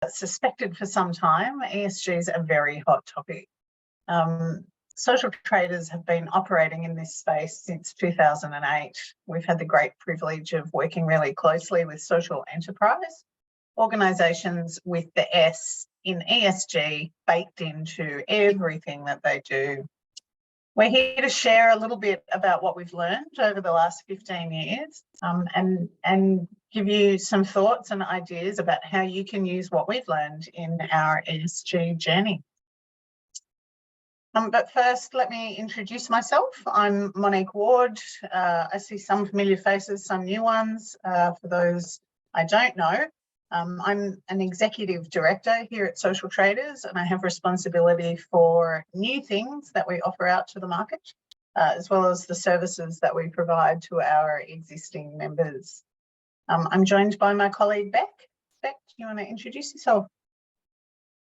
suspected for some time, ESG is a very hot topic. Social traders have been operating in this space since 2008. We've had the great privilege of working really closely with social enterprise, organisations with the S in ESG baked into everything that they do. We're here to share a little bit about what we've learned over the last 15 years and give you some thoughts and ideas about how you can use what we've learned in our ESG journey. But first, let me introduce myself. I'm Monique Ward. I see some familiar faces, some new ones. For those I don't know, I'm an executive director here at Social Traders, and I have responsibility for new things that we offer out to the market, as well as the services that we provide to our existing members. I'm joined by my colleague, Beck. Beck, do you want to introduce yourself?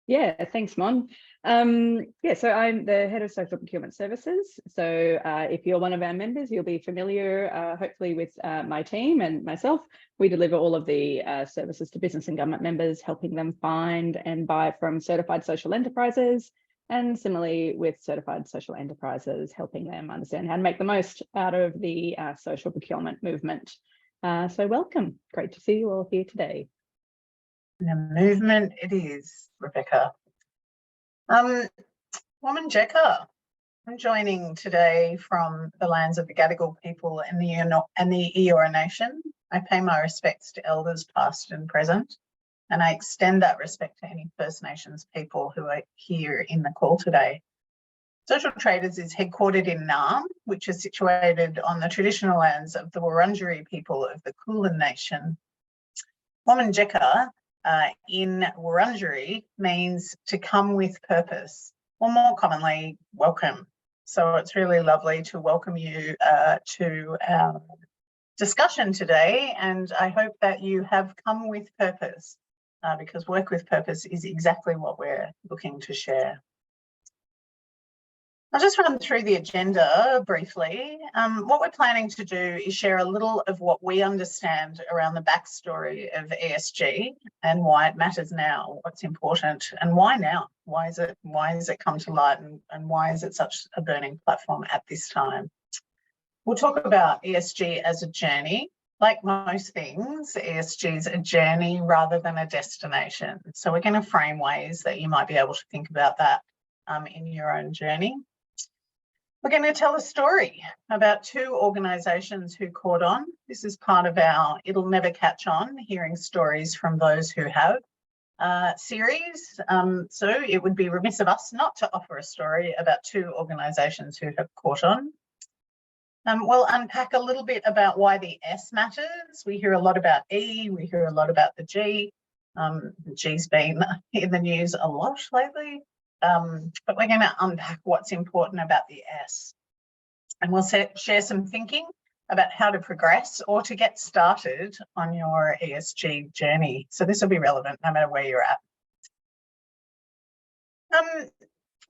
Yeah, thanks, Mon. So I'm the head of social procurement services. So if you're one of our members, you'll be familiar, hopefully, with my team and myself. We deliver all of the services to business and government members, helping them find and buy from certified social enterprises, and similarly with certified social enterprises, helping them understand how to make the most out of the social procurement movement. So welcome. Great to see you all here today. The movement it is, Rebecca. Woman Jekka, I'm joining today from the lands of the Gadigal people and the Eora Nation. I pay my respects to elders past and present, and I extend that respect to any First Nations people who are here in the call today. Social Traders is headquartered in Naarm, which is situated on the traditional lands of the Wurundjeri people of the Kulin Nation. Woman Jekka in Wurundjeri means to come with purpose, or more commonly, welcome. So it's really lovely to welcome you to our discussion today, and I hope that you have come with purpose, because work with purpose is exactly what we're looking to share. I'll just run through the agenda briefly. What we're planning to do is share a little of what we understand around the backstory of ESG and why it matters now, what's important, and why now? Why has it come to light, and why is it such a burning platform at this time? We'll talk about ESG as a journey. Like most things, ESG is a journey rather than a destination. So we're going to frame ways that you might be able to think about that in your own journey. We're going to tell a story about two organisations who caught on. This is part of our It'll Never Catch On, hearing stories from those who have series. So it would be remiss of us not to offer a story about two organisations who have caught on. We'll unpack a little bit about why the S matters. We hear a lot about E, we hear a lot about the G. The G's been in the news a lot lately. But we're going to unpack what's important about the S. And we'll share some thinking about how to progress or to get started on your ESG journey. So this will be relevant no matter where you're at.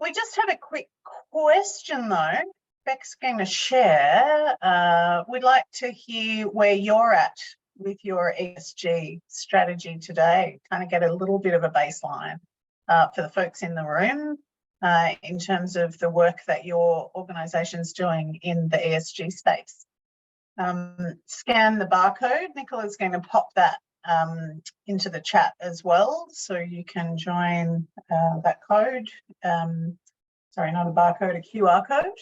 We just have a quick question though. Beck's going to share. We'd like to hear where you're at with your ESG strategy today, kind of get a little bit of a baseline. For the folks in the room, in terms of the work that your organisation's doing in the ESG space. Scan the barcode. Nicola's going to pop that into the chat as well, so you can join that code. Sorry, not a barcode, a QR code.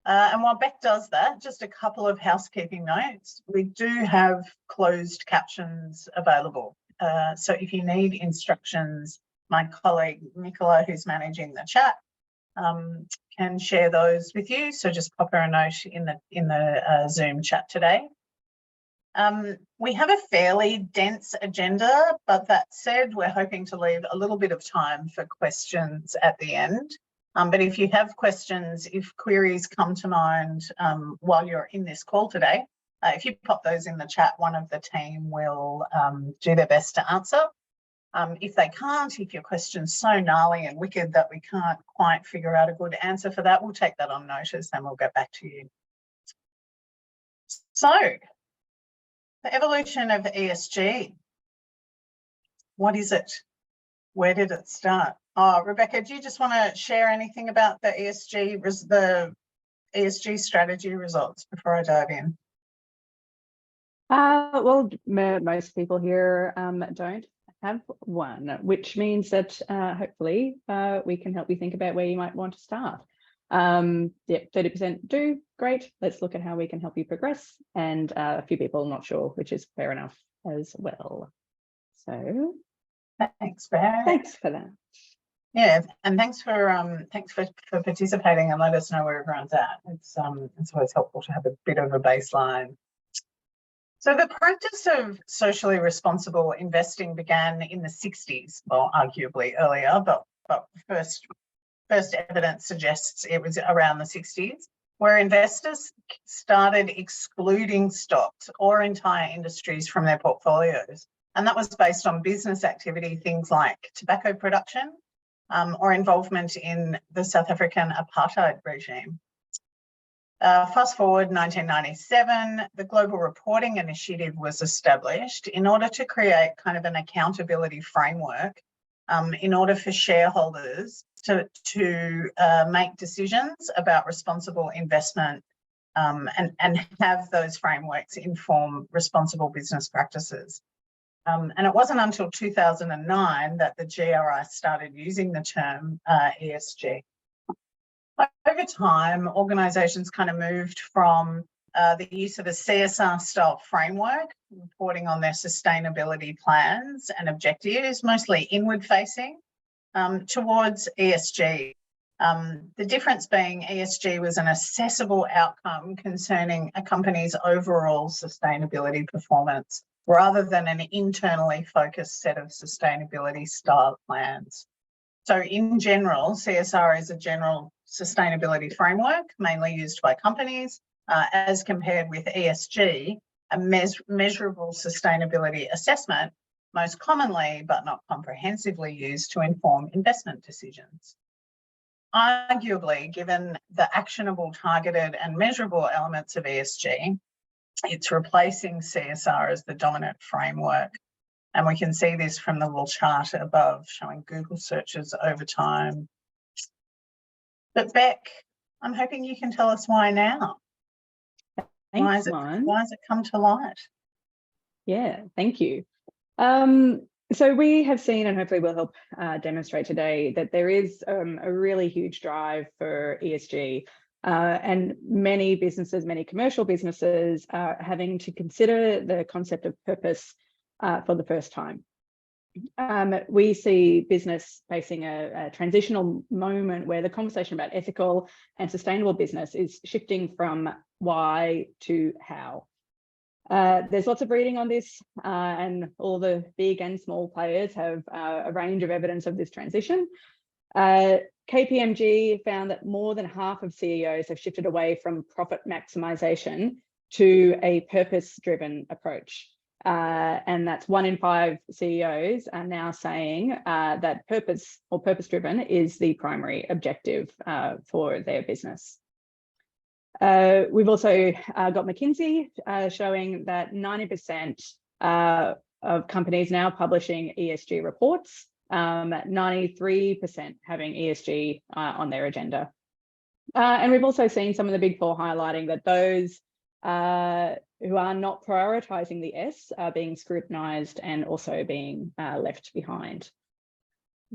And while Beck does that, just a couple of housekeeping notes. We do have closed captions available. So if you need instructions, my colleague Nicola, who's managing the chat, can share those with you. So just pop her a note in the Zoom chat today. We have a fairly dense agenda, but that said, we're hoping to leave a little bit of time for questions at the end. But if you have questions, if queries come to mind while you're in this call today, if you pop those in the chat, one of the team will do their best to answer. If they can't, if your question's so gnarly and wicked that we can't quite figure out a good answer for that, we'll take that on notice and we'll get back to you. So, the evolution of ESG. What is it? Where did it start? Oh, Rebecca, do you just want to share anything about the ESG strategy results before I dive in? Well, most people here don't have one, which means that hopefully we can help you think about where you might want to start. Yeah, 30% do, great. Let's look at how we can help you progress. And a few people not sure, which is fair enough as well. So thanks, Beck. Thanks for that. Yeah, and thanks for participating and let us know where everyone's at. It's always helpful to have a bit of a baseline. So the practice of socially responsible investing began in the 60s, well, arguably earlier, but first evidence suggests it was around the 60s, where investors started excluding stocks or entire industries from their portfolios. And that was based on business activity, things like tobacco production, or involvement in the South African apartheid regime. Fast forward 1997, the Global Reporting Initiative was established in order to create kind of an accountability framework in order for shareholders to make decisions about responsible investment and have those frameworks inform responsible business practices. And it wasn't until 2009 that the GRI started using the term ESG. Over time, organisations kind of moved from the use of a CSR style framework, reporting on their sustainability plans and objectives, mostly inward facing, towards ESG. The difference being ESG was an accessible outcome concerning a company's overall sustainability performance, rather than an internally focused set of sustainability style plans. So in general, CSR is a general sustainability framework, mainly used by companies, as compared with ESG, a measurable sustainability assessment, most commonly but not comprehensively used to inform investment decisions. Arguably, given the actionable, targeted and measurable elements of ESG, it's replacing CSR as the dominant framework. And we can see this from the little chart above showing Google searches over time. But Beck, I'm hoping you can tell us why now. Thanks, why has it come to light? Yeah, thank you. So we have seen, and hopefully we'll help demonstrate today, that there is a really huge drive for ESG. And many businesses, many commercial businesses are having to consider the concept of purpose for the first time. We see business facing a transitional moment where the conversation about ethical and sustainable business is shifting from why to how. There's lots of reading on this, and all the big and small players have a range of evidence of this transition. KPMG found that more than half of CEOs have shifted away from profit maximization to a purpose-driven approach. And that's 1 in 5 CEOs are now saying that purpose or purpose-driven is the primary objective for their business. We've also got McKinsey showing that 90% of companies now publishing ESG reports, 93% having ESG on their agenda. And we've also seen some of the Big Four highlighting that those who are not prioritizing the S are being scrutinized and also being left behind.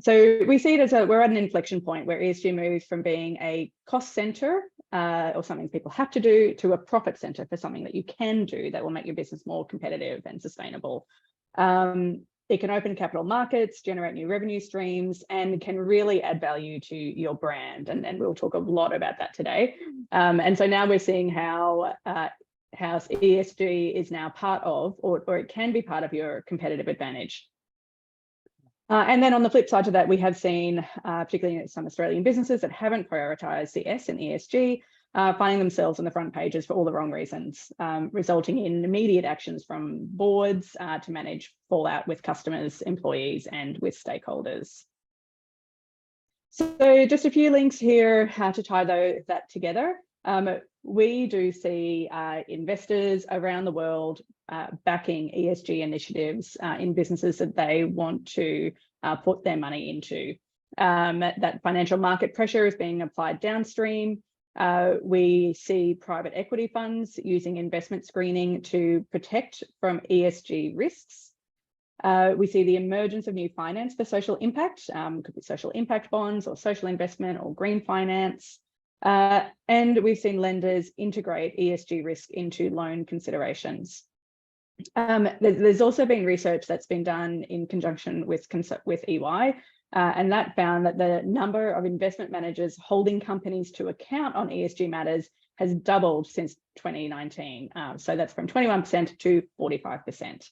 So we see it as we're at an inflection point where ESG moves from being a cost center or something people have to do to a profit center for something that you can do that will make your business more competitive and sustainable. It can open capital markets, generate new revenue streams, and can really add value to your brand. And we'll talk a lot about that today. And so now we're seeing how ESG is now part of, or it can be part of your competitive advantage. And then on the flip side to that, we have seen, particularly in some Australian businesses that haven't prioritised the S in ESG, finding themselves on the front pages for all the wrong reasons, resulting in immediate actions from boards to manage fallout with customers, employees, and with stakeholders. So just a few links here to tie that together. We do see investors around the world backing ESG initiatives in businesses that they want to put their money into. That financial market pressure is being applied downstream. We see private equity funds using investment screening to protect from ESG risks. We see the emergence of new finance for social impact, could be social impact bonds or social investment or green finance. And we've seen lenders integrate ESG risk into loan considerations. There's also been research that's been done in conjunction with EY, and that found that the number of investment managers holding companies to account on ESG matters has doubled since 2019. So that's from 21% to 45%.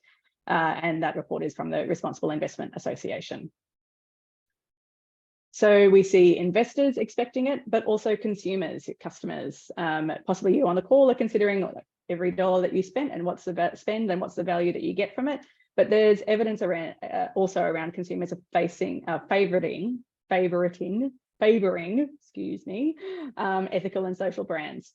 And that report is from the Responsible Investment Association. So we see investors expecting it, but also consumers, customers, possibly you on the call are considering every dollar that you spent and what's the spend and what's the value that you get from it. But there's evidence around also around consumers are favoring, ethical and social brands.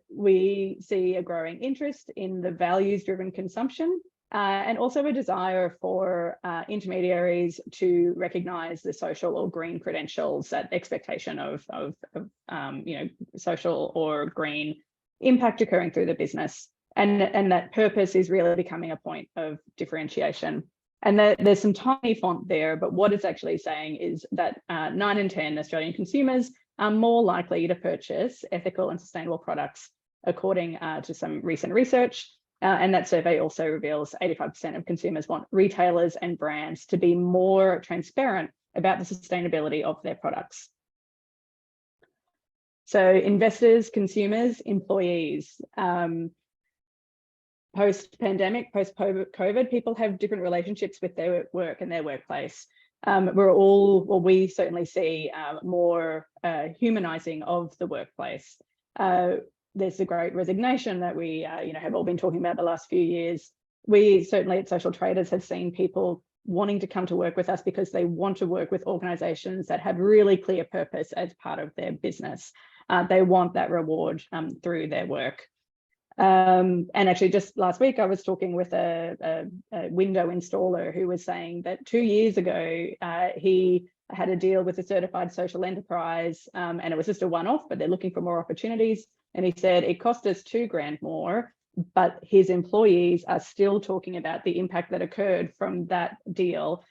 We see a growing interest in the values-driven consumption and also a desire for intermediaries to recognise the social or green credentials, that expectation of social or green impact occurring through the business. And that purpose is really becoming a point of differentiation. And there's some tiny font there, but what it's actually saying is that 9 in 10 Australian consumers are more likely to purchase ethical and sustainable products, according to some recent research. And that survey also reveals 85% of consumers want retailers and brands to be more transparent about the sustainability of their products. So investors, consumers, employees, post-pandemic, post-COVID, people have different relationships with their work and their workplace. We certainly see more humanizing of the workplace. There's a great resignation that we have all been talking about the last few years. We certainly at Social Traders have seen people wanting to come to work with us because they want to work with organizations that have really clear purpose as part of their business. They want that reward through their work. And actually just last week, I was talking with a window installer who was saying that 2 years ago, he had a deal with a certified social enterprise and it was just a one-off, but they're looking for more opportunities. And he said it cost us $2,000 more, but his employees are still talking about the impact that occurred from that deal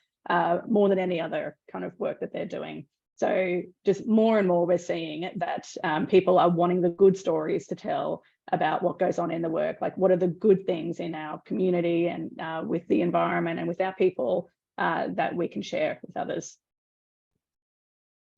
more than any other kind of work that they're doing. So just more and more we're seeing that people are wanting the good stories to tell about what goes on in the work, like what are the good things in our community and with the environment and with our people that we can share with others.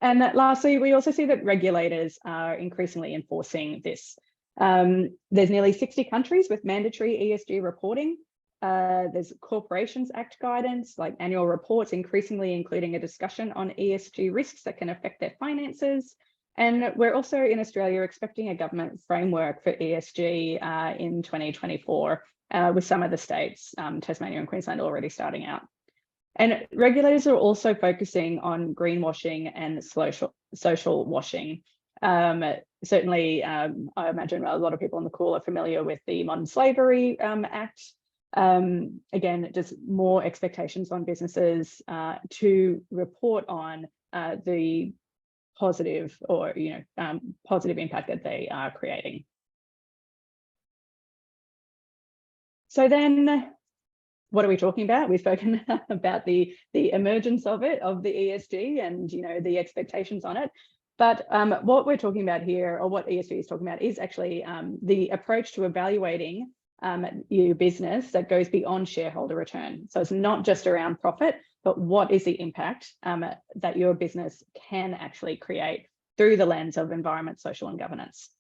And that lastly, we also see that regulators are increasingly enforcing this. There's nearly 60 countries with mandatory ESG reporting. There's Corporations Act guidance, like annual reports, increasingly including a discussion on ESG risks that can affect their finances. And we're also in Australia expecting a government framework for ESG in 2024, with some of the states, Tasmania and Queensland, already starting out. And regulators are also focusing on greenwashing and social washing. Certainly, I imagine a lot of people on the call are familiar with the Modern Slavery Act. Again, just more expectations on businesses to report on the positive or positive impact that they are creating. So then, what are we talking about? We've spoken about the emergence of it, of the ESG and the expectations on it. But what we're talking about here, or what ESG is talking about, is actually the approach to evaluating your business that goes beyond shareholder return. So it's not just around profit, but what is the impact that your business can actually create through the lens of environment, social, and governance.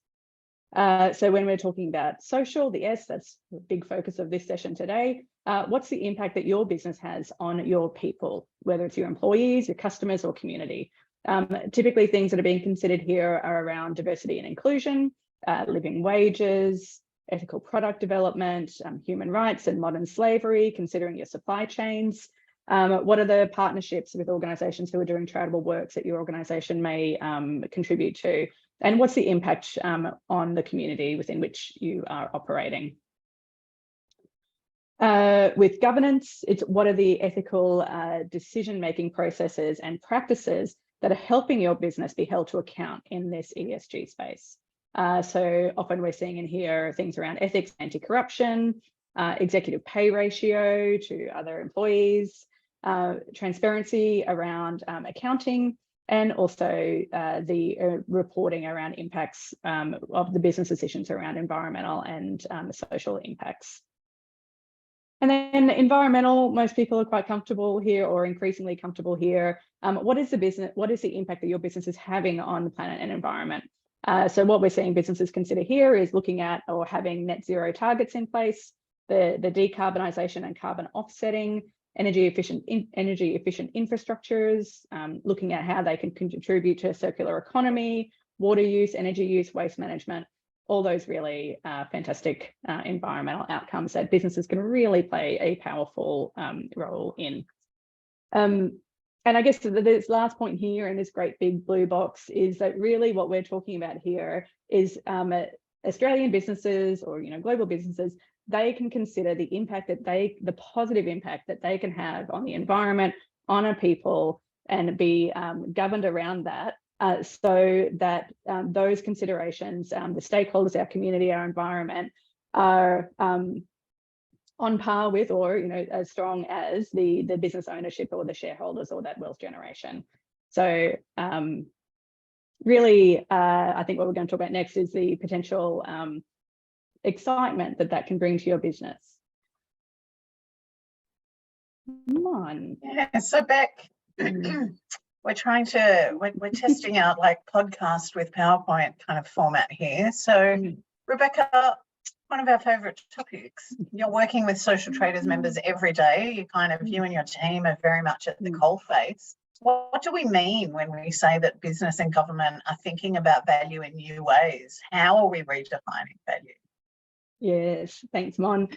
So when we're talking about social, the S, that's the big focus of this session today. What's the impact that your business has on your people, whether it's your employees, your customers, or community? Typically, things that are being considered here are around diversity and inclusion, living wages, ethical product development, human rights and modern slavery, considering your supply chains. What are the partnerships with organisations who are doing charitable works that your organisation may contribute to? And what's the impact on the community within which you are operating? With governance, it's what are the ethical decision-making processes and practices that are helping your business be held to account in this ESG space. So often we're seeing in here things around ethics, anti-corruption, executive pay ratio to other employees, transparency around accounting, and also the reporting around impacts of the business decisions around environmental and social impacts. And then environmental, most people are quite comfortable here or increasingly comfortable here. What is the impact that your business is having on the planet and environment? So what we're seeing businesses consider here is looking at or having net zero targets in place, the decarbonisation and carbon offsetting, energy efficient infrastructures, looking at how they can contribute to a circular economy, water use, energy use, waste management, all those really fantastic environmental outcomes that businesses can really play a powerful role in. And I guess this last point here in this great big blue box is that really what we're talking about here is Australian businesses or global businesses, they can consider the impact that the positive impact that they can have on the environment, on our people, and be governed around that. So that those considerations, the stakeholders, our community, our environment, are on par with or as strong as the business ownership or the shareholders or that wealth generation. So really, I think what we're going to talk about next is the potential excitement that can bring to your business. Come on. Yeah, so Beck, we're testing out like podcast with PowerPoint kind of format here. So Rebecca, one of our favourite topics, you're working with social traders members every day. You and your team are very much at the coalface. What do we mean when we say that business and government are thinking about value in new ways? How are we redefining value? Yes, thanks, Mon.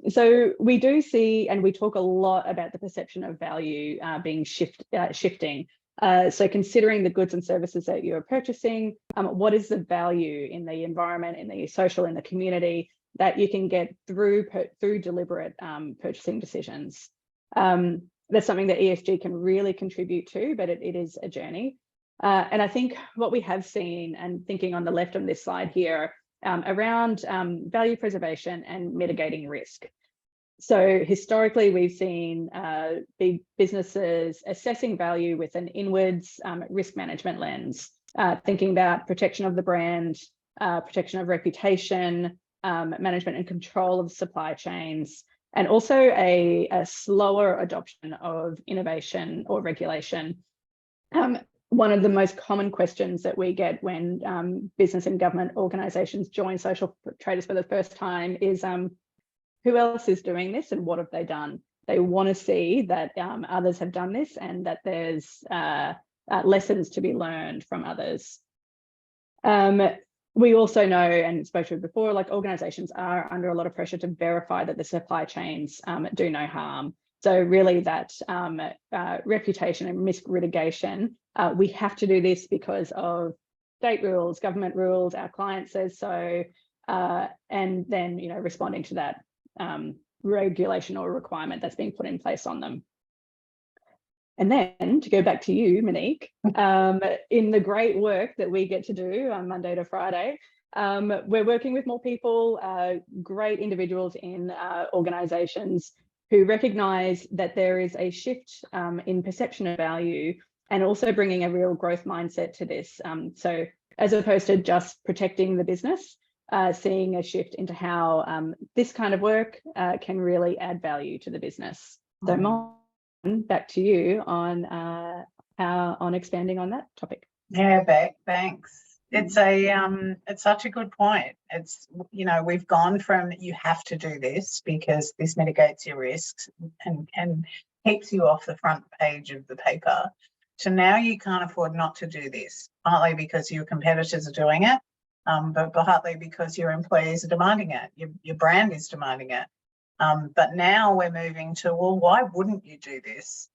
So we do see, and we talk a lot about the perception of value being shifting. So considering the goods and services that you're purchasing, what is the value in the environment, in the social, in the community that you can get through deliberate purchasing decisions? That's something that ESG can really contribute to, but it is a journey. And I think what we have seen, and thinking on the left on this slide here, around value preservation and mitigating risk. So historically, we've seen big businesses assessing value with an inwards risk management lens, thinking about protection of the brand, protection of reputation, management and control of supply chains, and also a slower adoption of innovation or regulation. One of the most common questions that we get when business and government organisations join social traders for the first time is, who else is doing this and what have they done? They want to see that others have done this and that there's lessons to be learned from others. We also know, and spoke to it before, like organisations are under a lot of pressure to verify that the supply chains do no harm. So really that reputation and risk mitigation, we have to do this because of state rules, government rules, our client says so, and then responding to that regulation or requirement that's being put in place on them. And then to go back to you, Monique, in the great work that we get to do on Monday to Friday, we're working with more people, great individuals in organisations who recognise that there is a shift in perception of value and also bringing a real growth mindset to this. So as opposed to just protecting the business, seeing a shift into how this kind of work can really add value to the business. So Mon, back to you on expanding on that topic. Yeah, Beck, thanks. It's such a good point. It's, we've gone from you have to do this because this mitigates your risks and keeps you off the front page of the paper, to now you can't afford not to do this, partly because your competitors are doing it, but partly because your employees are demanding it, your brand is demanding it. But now we're moving to, well, why wouldn't you do this?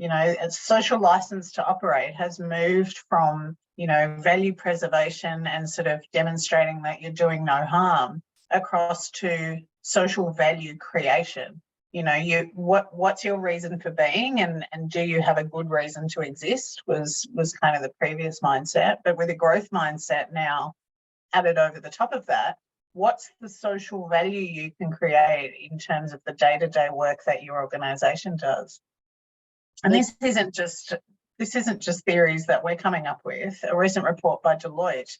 A social license to operate has moved from, value preservation and sort of demonstrating that you're doing no harm across to social value creation. You know, what's your reason for being, and do you have a good reason to exist, was kind of the previous mindset. But with a growth mindset now added over the top of that, what's the social value you can create in terms of the day-to-day work that your organisation does? And this isn't just theories that we're coming up with. A recent report by Deloitte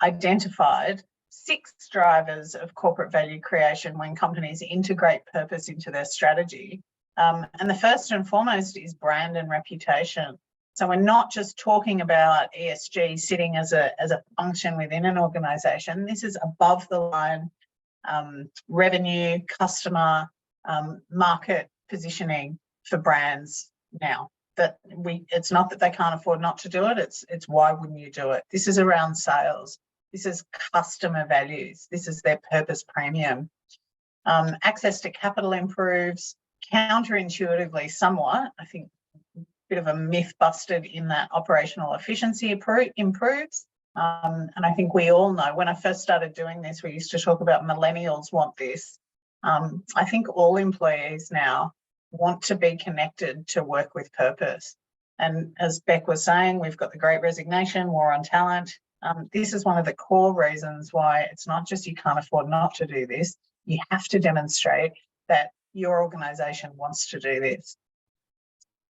identified 6 drivers of corporate value creation when companies integrate purpose into their strategy. And the first and foremost is brand and reputation. So we're not just talking about ESG sitting as a function within an organisation. This is above the line revenue, customer, market positioning for brands now. That it's not that they can't afford not to do it. It's why wouldn't you do it? This is around sales. This is customer values. This is their purpose premium. Access to capital improves, counterintuitively somewhat. I think a bit of a myth busted in that operational efficiency improves. And I think we all know, when I first started doing this, we used to talk about millennials want this. I think all employees now want to be connected to work with purpose. And as Beck was saying, we've got the Great Resignation, war on talent. This is one of the core reasons why it's not just you can't afford not to do this. You have to demonstrate that your organisation wants to do this.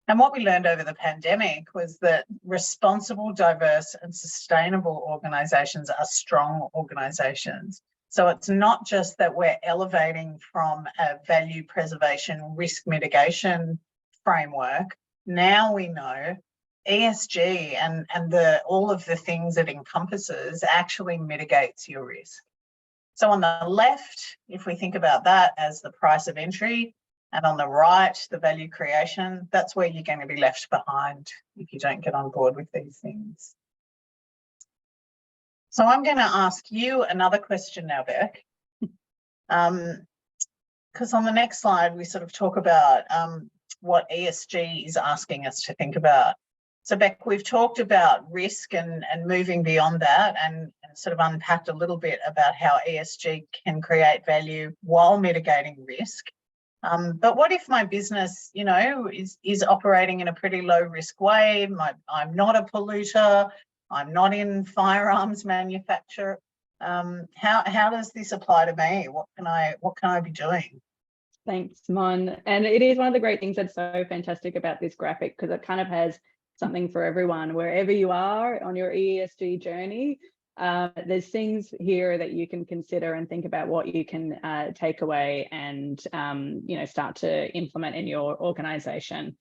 And what we learned over the pandemic was that responsible, diverse and sustainable organisations are strong organisations. So it's not just that we're elevating from a value preservation, risk mitigation framework. Now we know ESG and all of the things it encompasses actually mitigates your risk. So on the left, if we think about that as the price of entry, and on the right, the value creation, that's where you're going to be left behind if you don't get on board with these things. So I'm going to ask you another question now, Beck, because on the next slide, we sort of talk about what ESG is asking us to think about. So Beck, we've talked about risk and moving beyond that, and sort of unpacked a little bit about how ESG can create value while mitigating risk. But what if my business, you know, is operating in a pretty low risk way? I'm not a polluter. I'm not in firearms manufacture. How does this apply to me? What can I be doing? Thanks, Mon. And it is one of the great things that's so fantastic about this graphic, because it kind of has something for everyone, wherever you are on your ESG journey. There's things here that you can consider and think about what you can take away and start to implement in your organisation.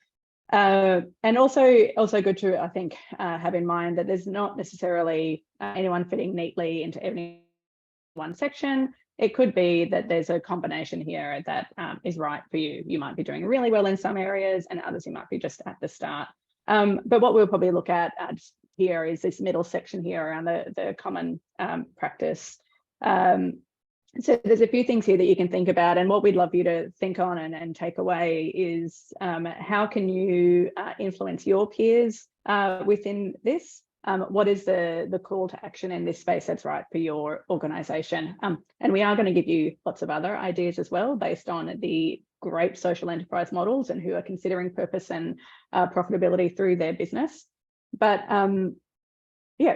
And also good to, I think, have in mind that there's not necessarily anyone fitting neatly into any one section. It could be that there's a combination here that is right for you. You might be doing really well in some areas, and others you might be just at the start. But what we'll probably look at here is this middle section here around the common practice. So there's a few things here that you can think about, and what we'd love you to think on and take away is how can you influence your peers within this? What is the call to action in this space that's right for your organisation? And we are going to give you lots of other ideas as well, based on the great social enterprise models and who are considering purpose and profitability through their business. But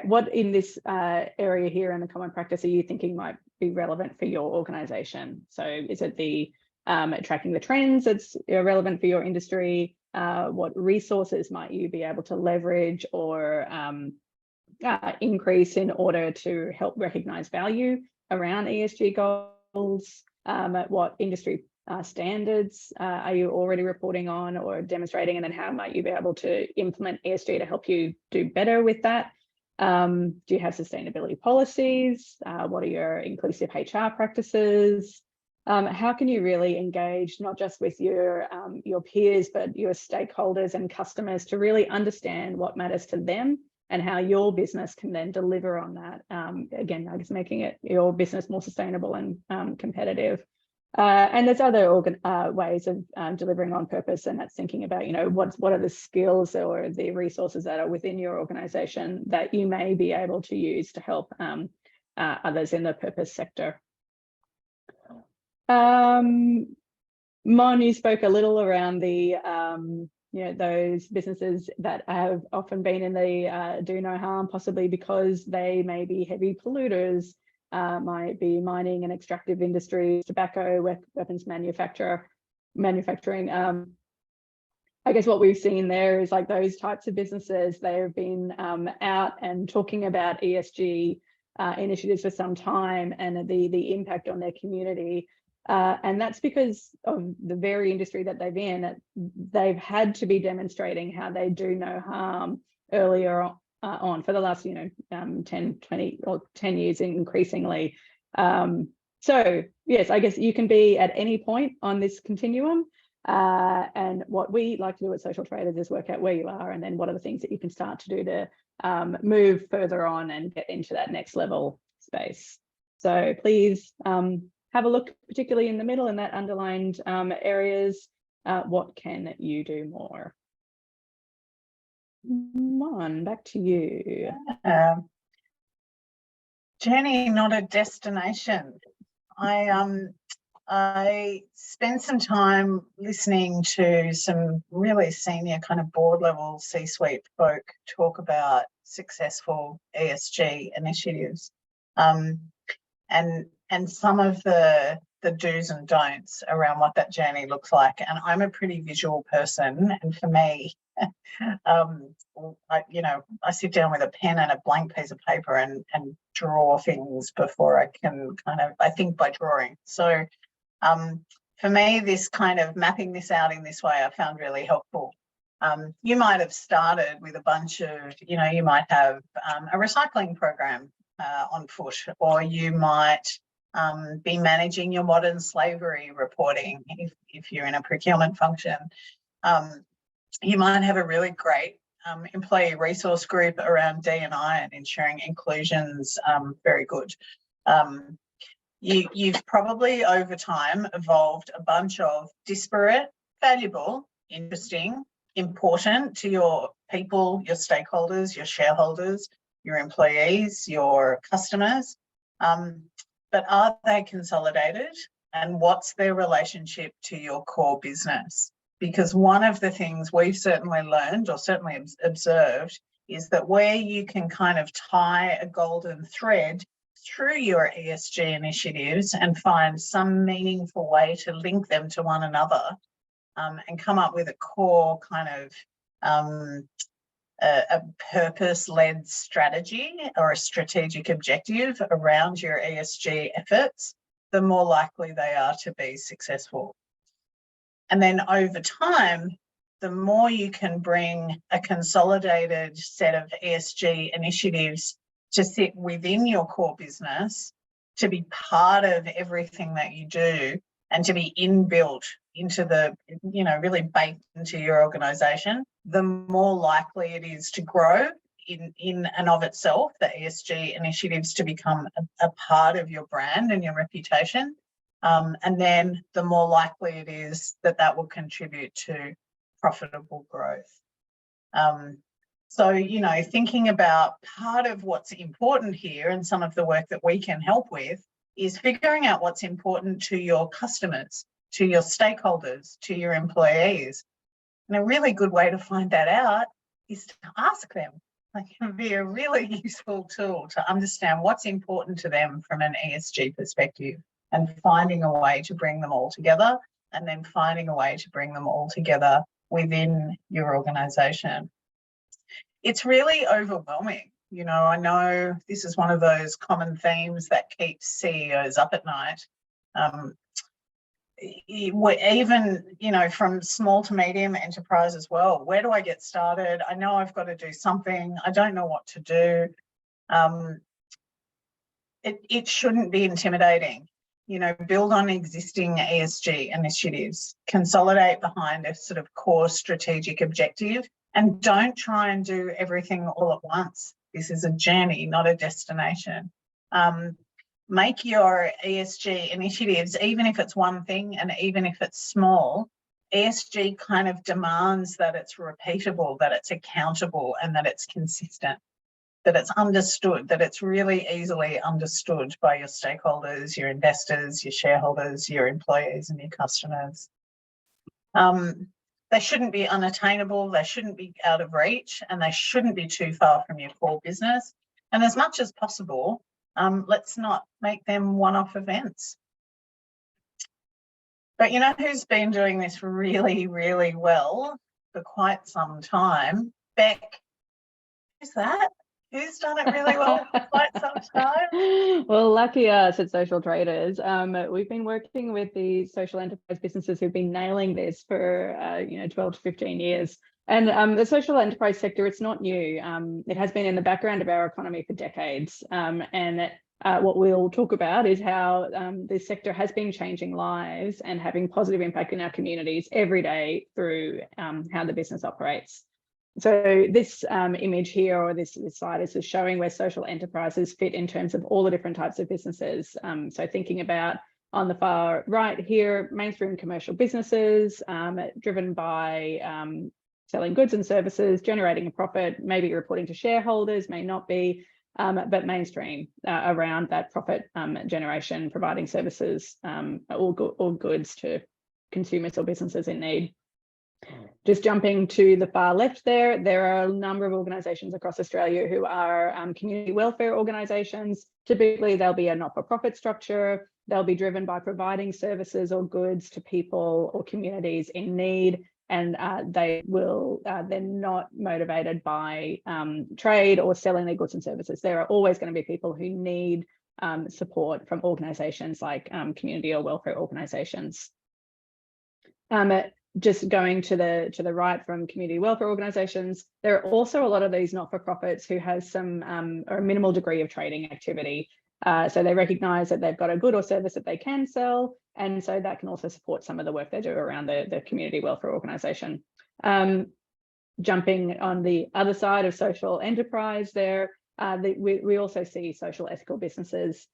what in this area here in the common practice are you thinking might be relevant for your organisation? So is it the tracking the trends that's relevant for your industry? What resources might you be able to leverage or increase in order to help recognise value around ESG goals? What industry standards are you already reporting on or demonstrating? And then how might you be able to implement ESG to help you do better with that? Do you have sustainability policies? What are your inclusive HR practices? How can you really engage not just with your peers, but your stakeholders and customers to really understand what matters to them and how your business can then deliver on that? Again, I guess making your business more sustainable and competitive. And there's other ways of delivering on purpose, and that's thinking about, what are the skills or the resources that are within your organisation that you may be able to use to help others in the purpose sector. Mon, you spoke a little around the those businesses that have often been in the do no harm, possibly because they may be heavy polluters, might be mining and extractive industries, tobacco, weapons manufacturing. I guess what we've seen there is like those types of businesses, they've been out and talking about ESG initiatives for some time and the impact on their community. And that's because of the very industry that they've in. They've had to be demonstrating how they do no harm earlier on for the last 10, 20 or 10 years increasingly. So yes, I guess you can be at any point on this continuum. And what we like to do at Social Traders is work out where you are and then what are the things that you can start to do to move further on and get into that next level space. So please have a look, particularly in the middle in that underlined areas. What can you do more? Mon, back to you. Journey, not a destination. I spent some time listening to some really senior kind of board level C-suite folk talk about successful ESG initiatives, and some of the do's and don'ts around what that journey looks like. And I'm a pretty visual person, and for me, I sit down with a pen and a blank piece of paper and draw things before I can I think by drawing. So for me, this kind of mapping this out in this way I found really helpful. You might have started with a bunch of, you might have a recycling program on foot, or you might be managing your modern slavery reporting if you're in a procurement function. You might have a really great employee resource group around D&I and ensuring inclusion's very good. You've probably over time evolved a bunch of disparate, valuable, interesting, important to your people, your stakeholders, your shareholders, your employees, your customers. But are they consolidated? And what's their relationship to your core business? Because one of the things we've certainly learned or certainly observed is that where you can kind of tie a golden thread through your ESG initiatives and find some meaningful way to link them to one another, and come up with a core kind of a purpose-led strategy or a strategic objective around your ESG efforts, the more likely they are to be successful. And then over time, the more you can bring a consolidated set of ESG initiatives to sit within your core business, to be part of everything that you do, and to be inbuilt into the, really baked into your organisation, the more likely it is to grow in and of itself, the ESG initiatives to become a part of your brand and your reputation. And then the more likely it is that will contribute to profitable growth. So, thinking about part of what's important here and some of the work that we can help with is figuring out what's important to your customers, to your stakeholders, to your employees. And a really good way to find that out is to ask them. It can be a really useful tool to understand what's important to them from an ESG perspective, and finding a way to bring them all together, and then finding a way to bring them all together within your organisation. It's really overwhelming. I know this is one of those common themes that keeps CEOs up at night. Even, from small to medium enterprise as well. Where do I get started? I know I've got to do something. I don't know what to do. It shouldn't be intimidating. Build on existing ESG initiatives, consolidate behind a sort of core strategic objective, and don't try and do everything all at once. This is a journey, not a destination. Make your ESG initiatives, even if it's one thing and even if it's small, ESG kind of demands that it's repeatable, that it's accountable, and that it's consistent. that it's understood, that it's really easily understood by your stakeholders, your investors, your shareholders, your employees and your customers. They shouldn't be unattainable, they shouldn't be out of reach, and they shouldn't be too far from your core business. And as much as possible, let's not make them one-off events. But you know who's been doing this really, really well for quite some time? Beck. Who's that? Who's done it really well for quite some time? Well, lucky us at Social Traders. We've been working with the social enterprise businesses who've been nailing this for 12 to 15 years. And the social enterprise sector, it's not new. It has been in the background of our economy for decades. What we'll talk about is how this sector has been changing lives and having positive impact in our communities every day through how the business operates. So this image here, or this slide, is just showing where social enterprises fit in terms of all the different types of businesses. So thinking about on the far right here, mainstream commercial businesses driven by selling goods and services, generating a profit, maybe reporting to shareholders, may not be, but mainstream around that profit generation, providing services or goods to consumers or businesses in need. Just jumping to the far left there are a number of organisations across Australia who are community welfare organisations. Typically, they'll be a not-for-profit structure. They'll be driven by providing services or goods to people or communities in need, and they will they're not motivated by trade or selling their goods and services. There are always going to be people who need support from organisations like community or welfare organisations. Just going to the right from community welfare organisations, there are also a lot of these not-for-profits who has some or a minimal degree of trading activity. So they recognise that they've got a good or service that they can sell, and so that can also support some of the work they do around the community welfare organisation. Jumping on the other side of social enterprise there, we also see social ethical businesses.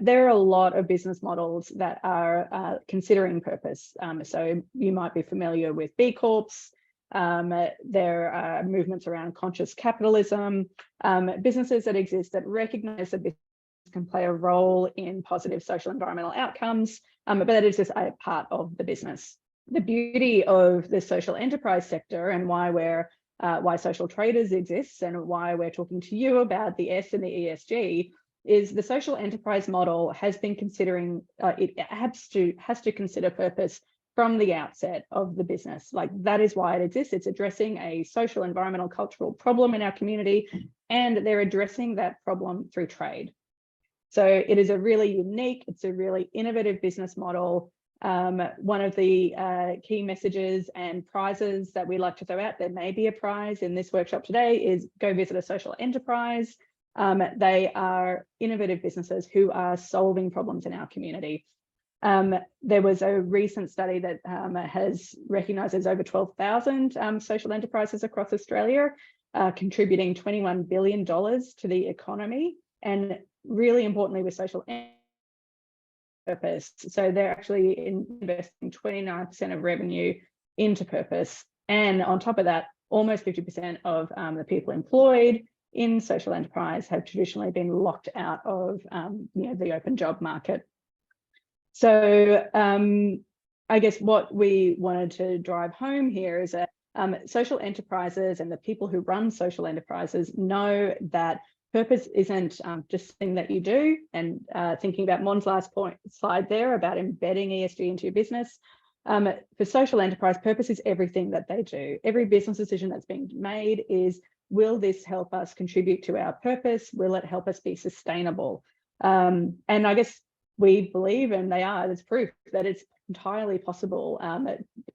There are a lot of business models that are considering purpose. So you might be familiar with B Corps. There are movements around conscious capitalism, businesses that exist that recognise that business can play a role in positive social environmental outcomes, but that is just a part of the business. The beauty of the social enterprise sector and why Social Traders exists and why we're talking to you about the S and the ESG is the social enterprise model has been considering, it has to consider purpose from the outset of the business. Like, that is why it exists. It's addressing a social, environmental, cultural problem in our community, and they're addressing that problem through trade. So it is a really unique, it's a really innovative business model. One of the key messages and prizes that we like to throw out, there may be a prize in this workshop today, is go visit a social enterprise. They are innovative businesses who are solving problems in our community. There was a recent study that has recognised there's over 12,000 social enterprises across Australia, contributing $21 billion to the economy, and really importantly with social purpose. So they're actually investing 29% of revenue into purpose. And on top of that, almost 50% of the people employed in social enterprise have traditionally been locked out of the open job market. So I guess what we wanted to drive home here is that social enterprises and the people who run social enterprises know that purpose isn't just something that you do. And thinking about Mon's last slide there about embedding ESG into your business, for social enterprise, purpose is everything that they do. Every business decision that's being made is, will this help us contribute to our purpose? Will it help us be sustainable? And I guess we believe, and they are, there's proof that it's entirely possible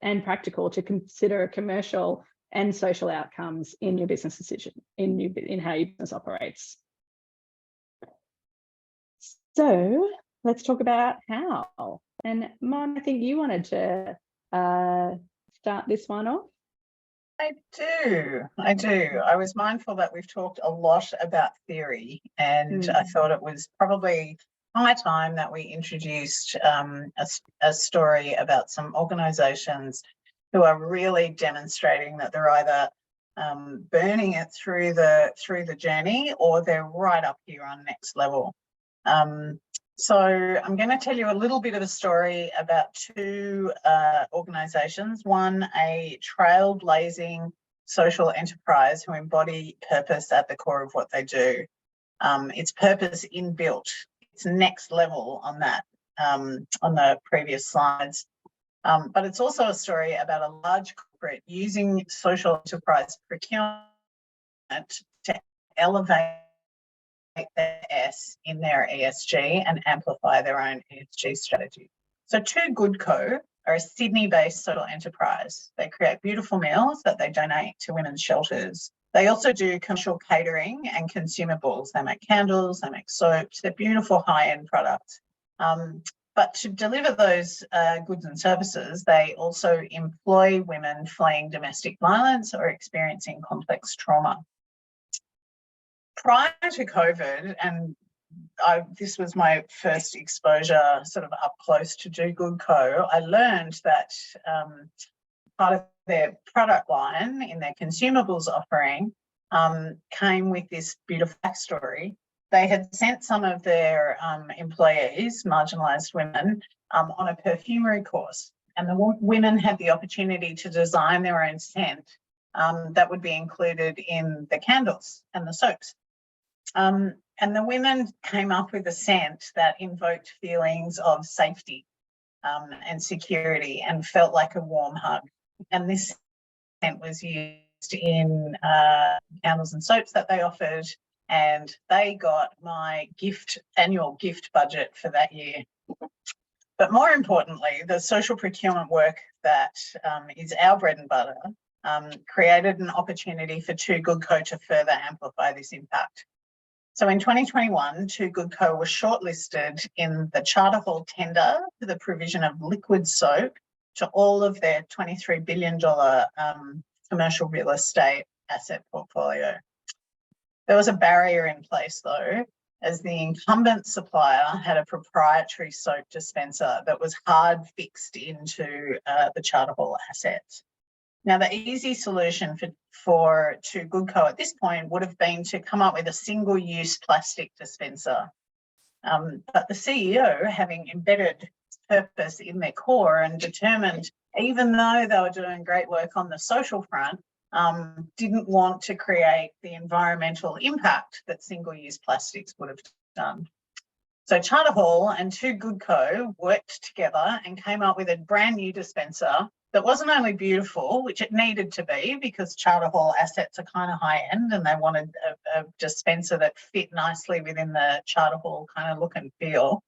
and practical to consider commercial and social outcomes in your business decision, in how your business operates. So let's talk about how. And Mon, I think you wanted to start this one off. I do. I was mindful that we've talked a lot about theory, and I thought it was probably high time that we introduced a story about some organisations who are really demonstrating that they're either burning it through the journey, or they're right up here on next level. So I'm going to tell you a little bit of a story about two organisations. One, a trailblazing social enterprise who embody purpose at the core of what they do. It's purpose inbuilt. It's next level on that, on the previous slides. But it's also a story about a large corporate using social enterprise procurement to elevate the S in their ESG and amplify their own ESG strategy. So Too Good Co are a Sydney-based social enterprise. They create beautiful meals that they donate to women's shelters. They also do commercial catering and consumables. They make candles, they make soaps, they're beautiful high-end products. But to deliver those goods and services, they also employ women fleeing domestic violence or experiencing complex trauma. Prior to COVID, and this was my first exposure sort of up close to Do Good Co, I learned that part of their product line in their consumables offering came with this beautiful backstory. They had sent some of their employees, marginalised women, on a perfumery course, and the women had the opportunity to design their own scent that would be included in the candles and the soaps. And the women came up with a scent that invoked feelings of safety and security and felt like a warm hug. And this scent was used in candles and soaps that they offered, and they got my annual gift budget for that year. But more importantly, the social procurement work that is our bread and butter created an opportunity for Too Good Co to further amplify this impact. So in 2021, Too Good Co was shortlisted in the Charter Hall tender for the provision of liquid soap to all of their $23 billion commercial real estate asset portfolio. There was a barrier in place though, as the incumbent supplier had a proprietary soap dispenser that was hard fixed into the Charter Hall assets. Now, the easy solution for Too Good Co at this point would have been to come up with a single-use plastic dispenser. But the CEO, having embedded purpose in their core and determined, even though they were doing great work on the social front, didn't want to create the environmental impact that single-use plastics would have done. So Charter Hall and Too Good Co worked together and came up with a brand new dispenser that wasn't only beautiful, which it needed to be because Charter Hall assets are kind of high end and they wanted a dispenser that fit nicely within the Charter Hall kind of look and feel.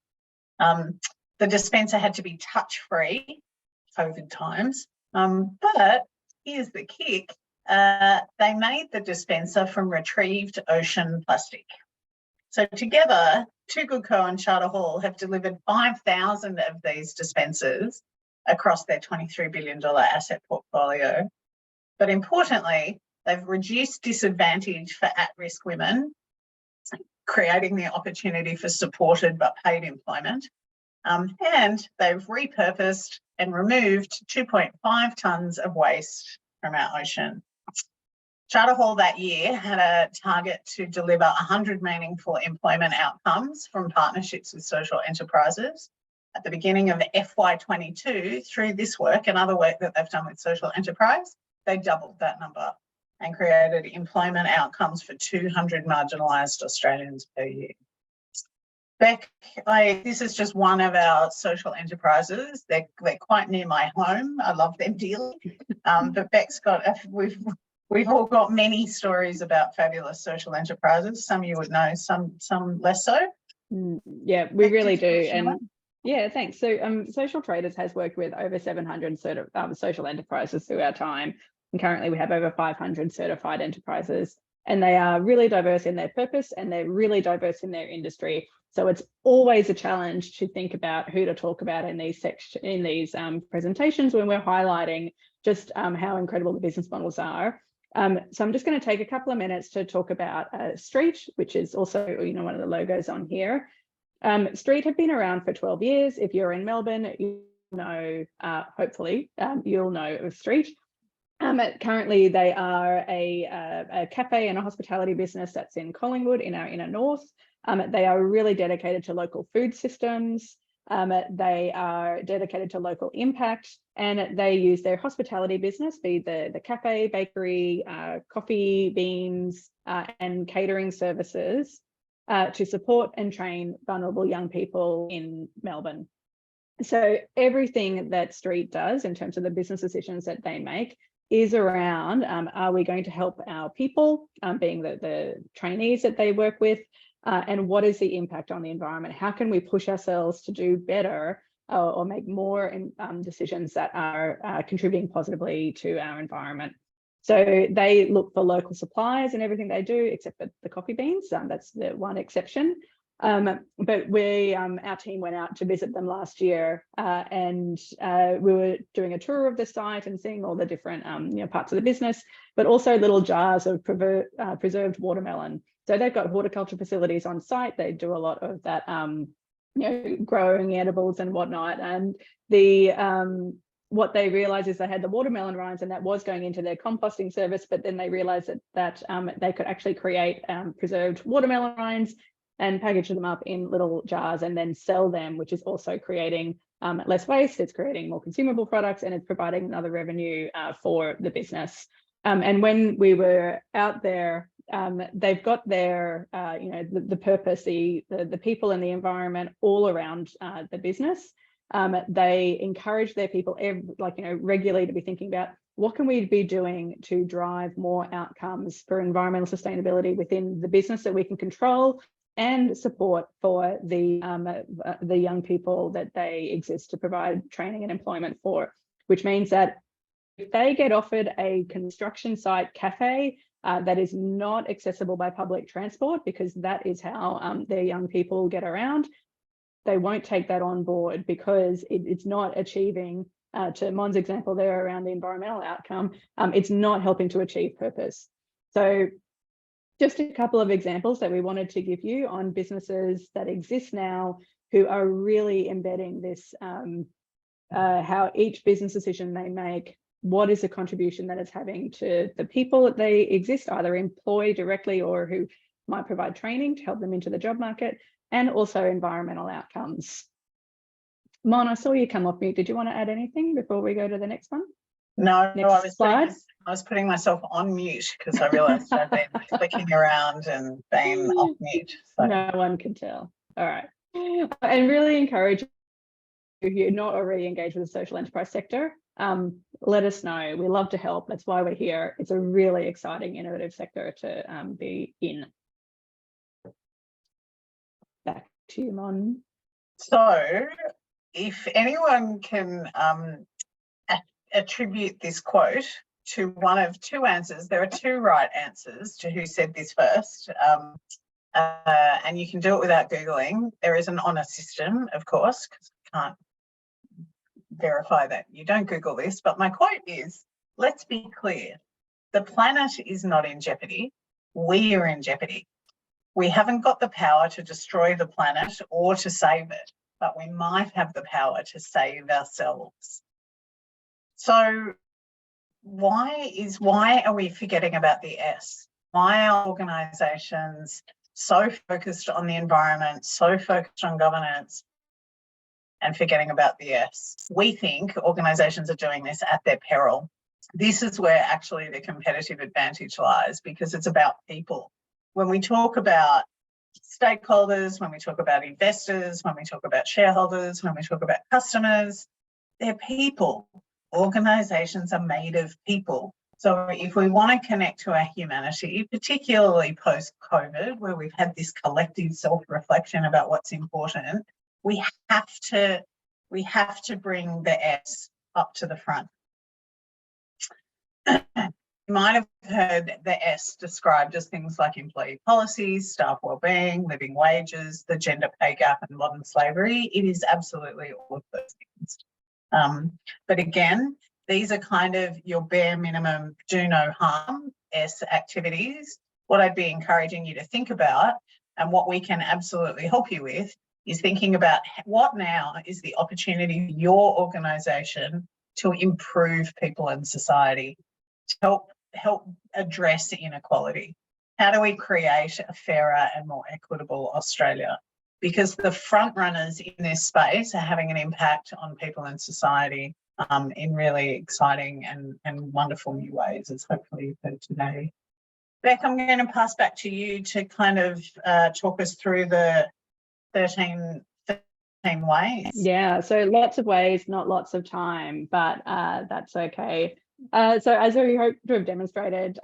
The dispenser had to be touch-free, COVID times, but here's the kick. They made the dispenser from retrieved ocean plastic. So together, Too Good Co and Charter Hall have delivered 5,000 of these dispensers across their $23 billion asset portfolio. But importantly, they've reduced disadvantage for at-risk women, creating the opportunity for supported but paid employment. And they've repurposed and removed 2.5 tonnes of waste from our ocean. Charter Hall that year had a target to deliver 100 meaningful employment outcomes from partnerships with social enterprises. At the beginning of FY22, through this work and other work that they've done with social enterprise, they doubled that number and created employment outcomes for 200 marginalised Australians per year. Beck, this is just one of our social enterprises. They're quite near my home. I love them dearly. But Beck's got, we've all got many stories about fabulous social enterprises. Some you would know, some less so. Yeah, we really do. And yeah, thanks. So Social Traders has worked with over 700 social enterprises through our time. And currently we have over 500 certified enterprises. And they are really diverse in their purpose and they're really diverse in their industry. So it's always a challenge to think about who to talk about in these presentations when we're highlighting just how incredible the business models are. So I'm just going to take a couple of minutes to talk about Street, which is also one of the logos on here. Street have been around for 12 years. If you're in Melbourne, you know, hopefully you'll know of Street. Currently, they are a cafe and a hospitality business that's in Collingwood in our inner north. They are really dedicated to local food systems. They are dedicated to local impact, and they use their hospitality business, be the cafe, bakery, coffee beans, and catering services to support and train vulnerable young people in Melbourne. So everything that Street does in terms of the business decisions that they make is around, are we going to help our people, being the trainees that they work with, and what is the impact on the environment? How can we push ourselves to do better or make more decisions that are contributing positively to our environment? So they look for local suppliers in everything they do, except for the coffee beans. That's the one exception. But our team went out to visit them last year, and we were doing a tour of the site and seeing all the different parts of the business, but also little jars of preserved watermelon. So they've got horticulture facilities on site. They do a lot of that, growing edibles and whatnot. And what they realized is they had the watermelon rinds, and that was going into their composting service. But then they realized that they could actually create preserved watermelon rinds and package them up in little jars and then sell them, which is also creating less waste. It's creating more consumable products, and it's providing another revenue for the business. And when we were out there, they've got their, the purpose, the people and the environment all around the business. They encourage their people regularly to be thinking about what can we be doing to drive more outcomes for environmental sustainability within the business that we can control, and support for the young people that they exist to provide training and employment for, which means that if they get offered a construction site cafe that is not accessible by public transport, because that is how their young people get around, they won't take that on board because it's not achieving, to Mon's example there around the environmental outcome, it's not helping to achieve purpose. So just a couple of examples that we wanted to give you on businesses that exist now who are really embedding this, how each business decision they make, what is the contribution that it's having to the people that they exist, either employ directly or who might provide training to help them into the job market, and also environmental outcomes. Mon, I saw you come off mute. Did you want to add anything before we go to the next one? No, I Slide. was putting myself on mute because I realised I'd been clicking around and being off mute. So. No one can tell. All right. And really encourage you, if you're not already engaged with the social enterprise sector, let us know. We love to help. That's why we're here. It's a really exciting, innovative sector to be in. Back to you, Mon. So if anyone can attribute this quote to one of two answers, there are two right answers to who said this first, and you can do it without Googling. There is an honour system, of course, because we can't verify that you don't Google this, but my quote is, let's be clear, the planet is not in jeopardy, we are in jeopardy. We haven't got the power to destroy the planet or to save it, but we might have the power to save ourselves. So why are we forgetting about the S? Why are organisations so focused on the environment, so focused on governance, and forgetting about the S? We think organisations are doing this at their peril. This is where actually the competitive advantage lies, because it's about people. When we talk about stakeholders, when we talk about investors, when we talk about shareholders, when we talk about customers, they're people. Organisations are made of people. So if we want to connect to our humanity, particularly post-COVID, where we've had this collective self-reflection about what's important, we have to bring the S up to the front. You might have heard the S described as things like employee policies, staff wellbeing, living wages, the gender pay gap, and modern slavery. It is absolutely all of those things. But again, these are kind of your bare minimum do no harm S activities. What I'd be encouraging you to think about, and what we can absolutely help you with, is thinking about what now is the opportunity for your organisation to improve people and society. to help address inequality? How do we create a fairer and more equitable Australia? Because the front runners in this space are having an impact on people in society in really exciting and wonderful new ways, as hopefully you've heard today. Beck, I'm going to pass back to you to kind of talk us through the 13 ways. Yeah, so lots of ways, not lots of time, but that's okay. So as we hope to have demonstrated,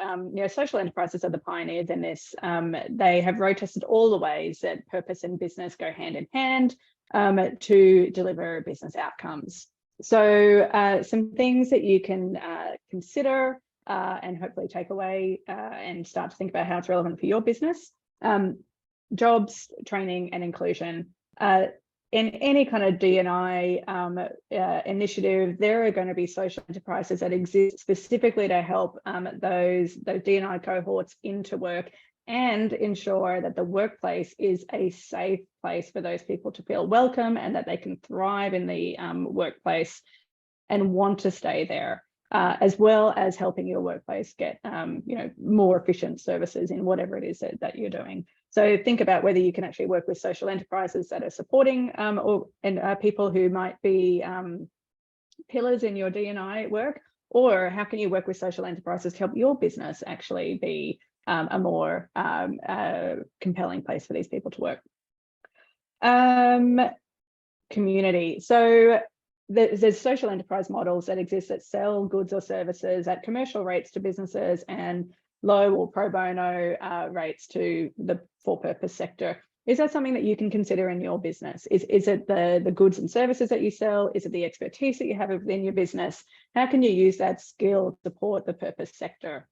social enterprises are the pioneers in this. They have road tested all the ways that purpose and business go hand in hand to deliver business outcomes. So some things that you can consider and hopefully take away and start to think about how it's relevant for your business. Jobs, training and inclusion. In any kind of D&I initiative, there are going to be social enterprises that exist specifically to help those D&I cohorts into work and ensure that the workplace is a safe place for those people to feel welcome and that they can thrive in the workplace and want to stay there, as well as helping your workplace get more efficient services in whatever it is that you're doing. So think about whether you can actually work with social enterprises that are supporting people who might be pillars in your D&I work, or how can you work with social enterprises to help your business actually be a more compelling place for these people to work. Community. So there's social enterprise models that exist that sell goods or services at commercial rates to businesses and low or pro bono rates to the for-purpose sector. Is that something that you can consider in your business? Is it the goods and services that you sell? Is it the expertise that you have within your business? How can you use that skill to support the purpose sector?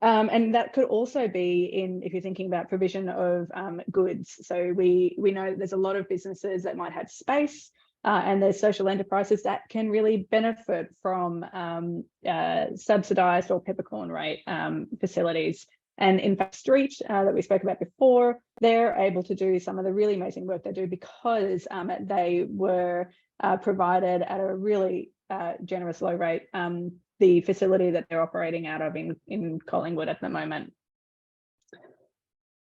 And that could also be if you're thinking about provision of goods. So we know that there's a lot of businesses that might have space, and there's social enterprises that can really benefit from subsidised or peppercorn rate facilities. And in fact, Street that we spoke about before, they're able to do some of the really amazing work they do because they were provided at a really generous low rate, the facility that they're operating out of in Collingwood at the moment.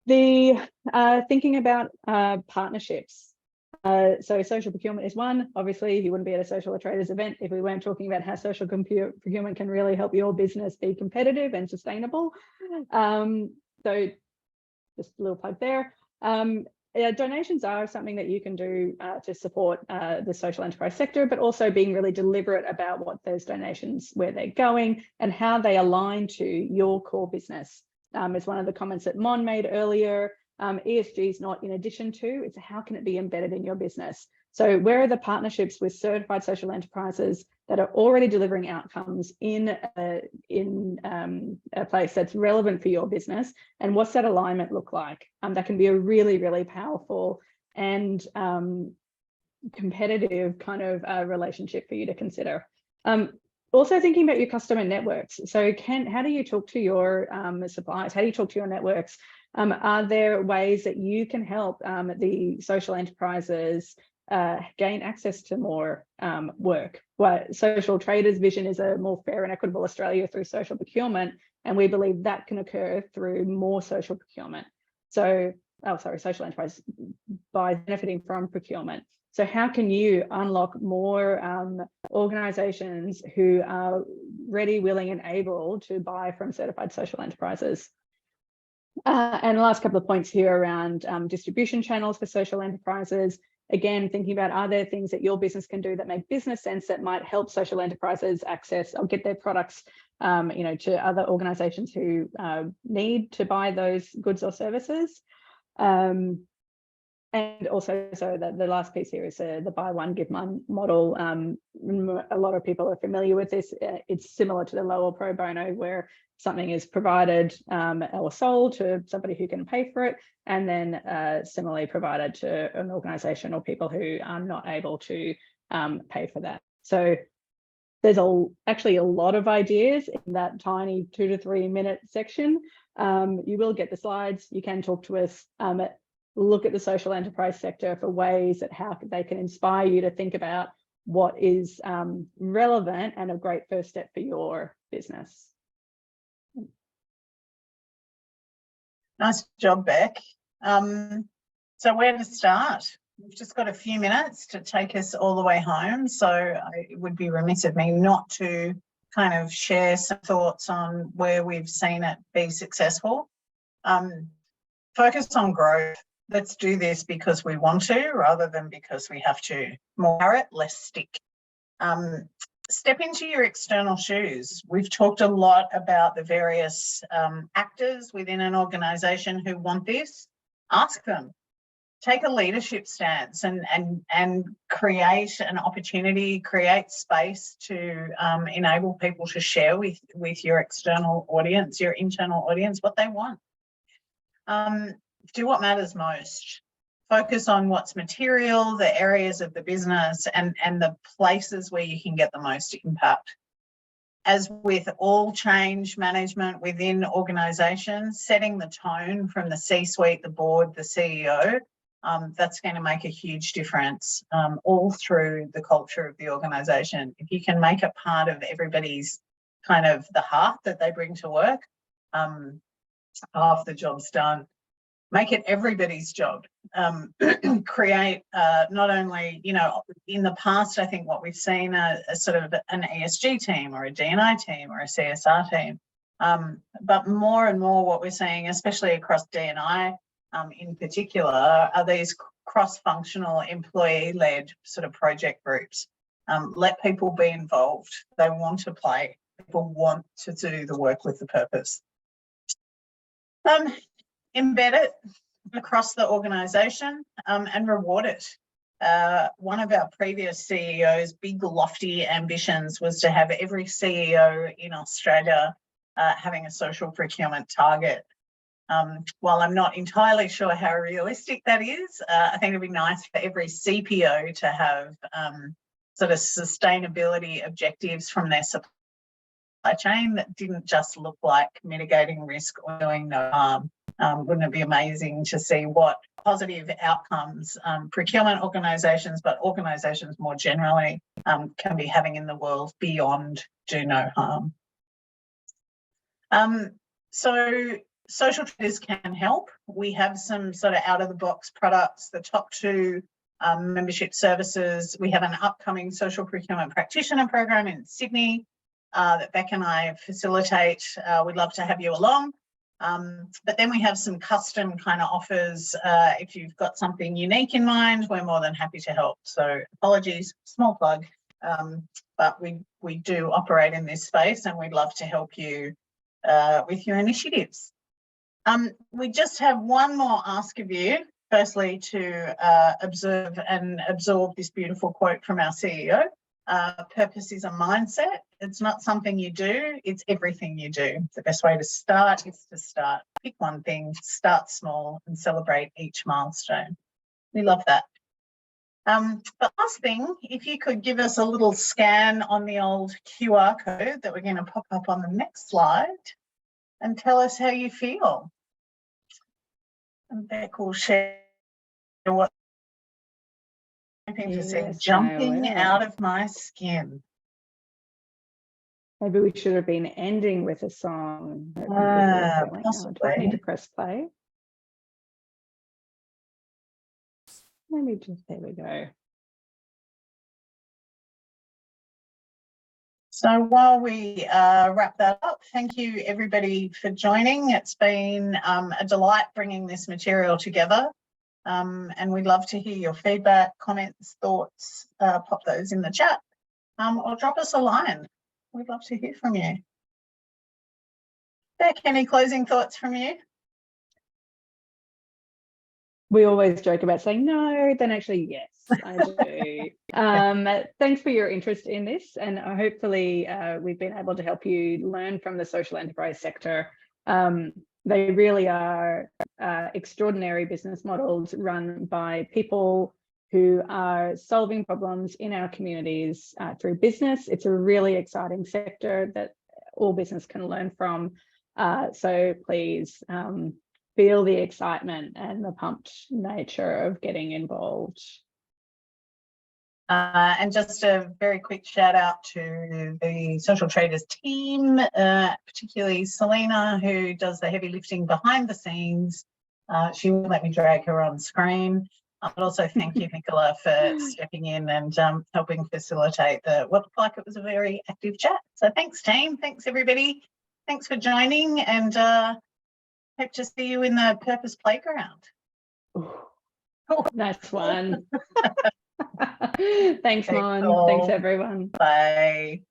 Thinking about partnerships. So social procurement is one. Obviously, you wouldn't be at a social traders event if we weren't talking about how social procurement can really help your business be competitive and sustainable. So just a little plug there. Donations are something that you can do to support the social enterprise sector, but also being really deliberate about what those donations, where they're going and how they align to your core business. As one of the comments that Mon made earlier, ESG is not in addition to, it's how can it be embedded in your business? So where are the partnerships with certified social enterprises that are already delivering outcomes in a place that's relevant for your business? And what's that alignment look like? That can be a really, really powerful and competitive kind of relationship for you to consider. Also thinking about your customer networks. So how do you talk to your suppliers? How do you talk to your networks? Are there ways that you can help the social enterprises gain access to more work? Social Traders' vision is a more fair and equitable Australia through social procurement, and we believe that can occur through more social procurement. Social enterprise by benefiting from procurement. So how can you unlock more organisations who are ready, willing and able to buy from certified social enterprises? And the last couple of points here around distribution channels for social enterprises. Again, thinking about, are there things that your business can do that make business sense that might help social enterprises access or get their products to other organisations who need to buy those goods or services? And also, so the last piece here is the buy one, give one model. A lot of people are familiar with this. It's similar to the low or pro bono, where something is provided or sold to somebody who can pay for it, and then similarly provided to an organisation or people who are not able to pay for that. So there's actually a lot of ideas in that tiny 2 to 3 minute section. You will get the slides. You can talk to us. Look at the social enterprise sector for ways that how they can inspire you to think about what is relevant and a great first step for your business. Nice job, Beck. So where to start? We've just got a few minutes to take us all the way home, so it would be remiss of me not to kind of share some thoughts on where we've seen it be successful. Focus on growth. Let's do this because we want to rather than because we have to. More carrot, less stick. Step into your external shoes. We've talked a lot about the various actors within an organisation who want this. Ask them. Take a leadership stance and create an opportunity, create space to enable people to share with your external audience, your internal audience, what they want. Do what matters most. Focus on what's material, the areas of the business and the places where you can get the most impact. As with all change management within organisations, setting the tone from the C-suite, the board, the CEO, that's going to make a huge difference all through the culture of the organisation. If you can make it part of everybody's kind of the heart that they bring to work, half the job's done. Make it everybody's job. Create not only, you know, in the past, I think what we've seen a sort of an ESG team or a D&I team or a CSR team, but more and more what we're seeing, especially across D&I in particular, are these cross-functional employee-led sort of project groups. Let people be involved. They want to play. People want to do the work with the purpose. Embed it across the organisation and reward it. One of our previous CEOs' big lofty ambitions was to have every CEO in Australia having a social procurement target. While I'm not entirely sure how realistic that is, I think it'd be nice for every CPO to have sort of sustainability objectives from their supply chain that didn't just look like mitigating risk or doing no harm. Wouldn't it be amazing to see what positive outcomes procurement organisations, but organisations more generally, can be having in the world beyond do no harm? So social traders can help. We have some sort of out-of-the-box products. The top two membership services. We have an upcoming social procurement practitioner program in Sydney that Beck and I facilitate. We'd love to have you along. But then we have some custom kind of offers. If you've got something unique in mind, we're more than happy to help. So apologies, small plug, but we do operate in this space and we'd love to help you with your initiatives. We just have one more ask of you. Firstly, to observe and absorb this beautiful quote from our CEO. Purpose is a mindset. It's not something you do, it's everything you do. The best way to start is to start. Pick one thing, start small and celebrate each milestone. We love that. But last thing, if you could give us a little scan on the old QR code that we're going to pop up on the next slide and tell us how you feel. And Beck will share what to say, jumping out of my skin. Maybe we should have been ending with a song. Possibly. Do I need to press play? Maybe just, there we go. So while we wrap that up, thank you everybody for joining. It's been a delight bringing this material together. And we'd love to hear your feedback, comments, thoughts. Pop those in the chat or drop us a line. We'd love to hear from you. Beck, any closing thoughts from you? We always joke about saying no, then actually yes, I do. Thanks for your interest in this, and hopefully we've been able to help you learn from the social enterprise sector. They really are extraordinary business models run by people who are solving problems in our communities through business. It's a really exciting sector that all business can learn from. So please feel the excitement and the pumped nature of getting involved. And just a very quick shout out to the Social Traders team, particularly Selena, who does the heavy lifting behind the scenes. She won't let me drag her on screen. But also thank you, Nicola, for stepping in and helping facilitate what looked like it was a very active chat. So thanks, team. Thanks, everybody. Thanks for joining, and hope to see you in the Purpose Playground. Nice one. Thanks, Mon. Cool. Thanks, everyone. Bye.